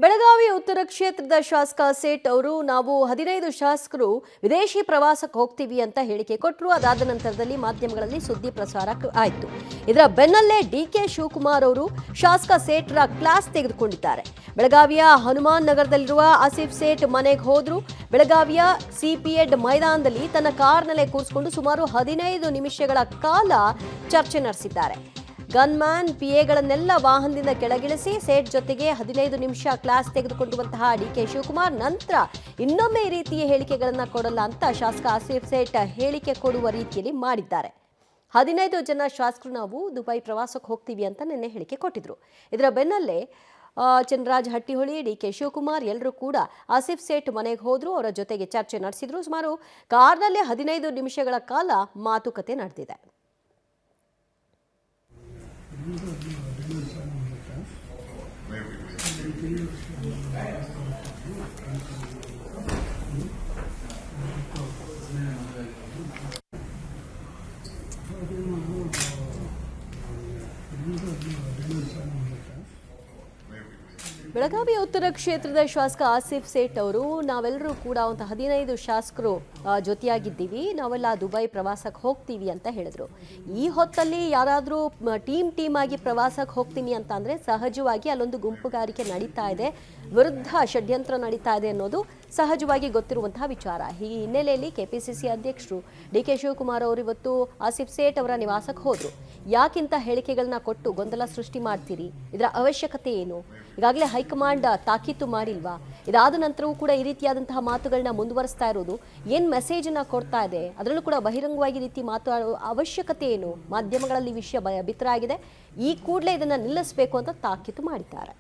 ಬೆಳಗಾವಿ ಉತ್ತರ ಕ್ಷೇತ್ರದ ಶಾಸಕ ಸೇಠ್ ಅವರು ನಾವು 15 ಶಾಸಕರು ವಿದೇಶಿ ಪ್ರವಾಸಕ್ಕೆ ಹೋಗ್ತೀವಿ ಅಂತ ಹೇಳಿಕೆ ಕೊಟ್ಟರು. ಅದಾದ ನಂತರದಲ್ಲಿ ಮಾಧ್ಯಮಗಳಲ್ಲಿ ಸುದ್ದಿ ಪ್ರಸಾರ ಆಯಿತು. ಇದರ ಬೆನ್ನಲ್ಲೇ ಡಿಕೆ ಶಿವಕುಮಾರ್ ಅವರು ಶಾಸಕ ಸೇಠ್ರ ಕ್ಲಾಸ್ ತೆಗೆದುಕೊಂಡಿದ್ದಾರೆ. ಬೆಳಗಾವಿಯ ಹನುಮಾನ್ ನಗರದಲ್ಲಿರುವ ಆಸಿಫ್ ಸೇಠ್ ಮನೆಗೆ ಹೋದ್ರು. ಬೆಳಗಾವಿಯ ಸಿಪಿಎಡ್ ಮೈದಾನದಲ್ಲಿ ತನ್ನ ಕಾರ್ನಲ್ಲೇ ಕೂರಿಸಿಕೊಂಡು ಸುಮಾರು 15 ನಿಮಿಷಗಳ ಕಾಲ ಚರ್ಚೆ ನಡೆಸಿದ್ದಾರೆ. ಗನ್ಮ್ಯಾನ್ ಪಿಎಗಳನ್ನೆಲ್ಲ ವಾಹನದಿಂದ ಕೆಳಗಿಳಿಸಿ ಸೇಠ್ ಜೊತೆಗೆ 15 ನಿಮಿಷ ಕ್ಲಾಸ್ ತೆಗೆದುಕೊಂಡುವಂತಹ ಡಿಕೆ ಶಿವಕುಮಾರ್ ನಂತರ ಇನ್ನೊಮ್ಮೆ ಈ ರೀತಿಯ ಹೇಳಿಕೆಗಳನ್ನು ಕೊಡಲ್ಲ ಅಂತ ಶಾಸಕ ಆಸಿಫ್ ಸೇಠ್ ಹೇಳಿಕೆ ಕೊಡುವ ರೀತಿಯಲ್ಲಿ ಮಾಡಿದ್ದಾರೆ. 15 ಜನ ಶಾಸಕರು ನಾವು ದುಬೈ ಪ್ರವಾಸಕ್ಕೆ ಹೋಗ್ತೀವಿ ಅಂತ ನಿನ್ನೆ ಹೇಳಿಕೆ ಕೊಟ್ಟಿದ್ರು. ಇದರ ಬೆನ್ನಲ್ಲೇ ಚಂದ್ರರಾಜ್ ಹಟ್ಟಿಹೊಳಿ, ಡಿಕೆ ಶಿವಕುಮಾರ್ ಎಲ್ಲರೂ ಕೂಡ ಆಸಿಫ್ ಸೇಠ್ ಮನೆಗೆ ಹೋದ್ರು. ಅವರ ಜೊತೆಗೆ ಚರ್ಚೆ ನಡೆಸಿದ್ರು. ಸುಮಾರು ಕಾರ್ನಲ್ಲೇ 15 ನಿಮಿಷಗಳ ಕಾಲ ಮಾತುಕತೆ ನಡೆದಿದೆ. ಬೆಳಗಾವಿ ಉತ್ತರ ಕ್ಷೇತ್ರದ ಶಾಸಕ ಆಸಿಫ್ ಸೇಠ್ ಅವರು ನಾವೆಲ್ಲರೂ ಕೂಡ ಒಂದು 15 ಶಾಸಕರು ಜೊತೆಯಾಗಿದ್ದೀವಿ, ನಾವೆಲ್ಲ ದುಬೈ ಪ್ರವಾಸಕ್ಕೆ ಹೋಗ್ತೀವಿ ಅಂತ ಹೇಳಿದ್ರು. ಈ ಹೊತ್ತಲ್ಲಿ ಯಾರಾದರೂ ಟೀಮ್ ಆಗಿ ಪ್ರವಾಸಕ್ಕೆ ಹೋಗ್ತೀನಿ ಅಂತ ಅಂದರೆ ಸಹಜವಾಗಿ ಅಲ್ಲೊಂದು ಗುಂಪುಗಾರಿಕೆ ನಡೀತಾ ಇದೆ, ವಿರುದ್ಧ ಷಡ್ಯಂತ್ರ ನಡೀತಾ ಇದೆ ಅನ್ನೋದು ಸಹಜವಾಗಿ ಗೊತ್ತಿರುವಂತಹ ವಿಚಾರ. ಈ ಹಿನ್ನೆಲೆಯಲ್ಲಿ ಕೆಪಿಸಿಸಿ ಅಧ್ಯಕ್ಷರು ಡಿಕೆ ಶಿವಕುಮಾರ್ ಅವರು ಇವತ್ತು ಆಸಿಫ್ ಸೇಠ್ ಅವರ ನಿವಾಸಕ್ಕೆ ಹೋದರು. ಯಾಕಿಂತ ಹೇಳಿಕೆಗಳನ್ನ ಕೊಟ್ಟು ಗೊಂದಲ ಸೃಷ್ಟಿ ಮಾಡ್ತೀರಿ? ಇದರ ಅವಶ್ಯಕತೆ ಏನು? ಈಗಾಗಲೇ ಹೈಕಮಾಂಡ್ ತಾಕೀತು ಮಾಡಿಲ್ವಾ? ಇದಾದ ನಂತರವೂ ಕೂಡ ಈ ರೀತಿಯಾದಂತಹ ಮಾತುಗಳನ್ನ ಮುಂದುವರಿಸ್ತಾ ಇರೋದು ಏನು ಮೆಸೇಜನ್ನು ಕೊಡ್ತಾ ಇದೆ? ಅದರಲ್ಲೂ ಕೂಡ ಬಹಿರಂಗವಾಗಿ ರೀತಿ ಮಾತಾಡೋ ಅವಶ್ಯಕತೆ ಏನು? ಮಾಧ್ಯಮಗಳಲ್ಲಿ ವಿಷಯ ಬಿತ್ತರಾಗಿದೆ. ಈ ಕೂಡಲೇ ಇದನ್ನು ನಿಲ್ಲಿಸಬೇಕು ಅಂತ ತಾಕೀತು ಮಾಡಿದ್ದಾರೆ.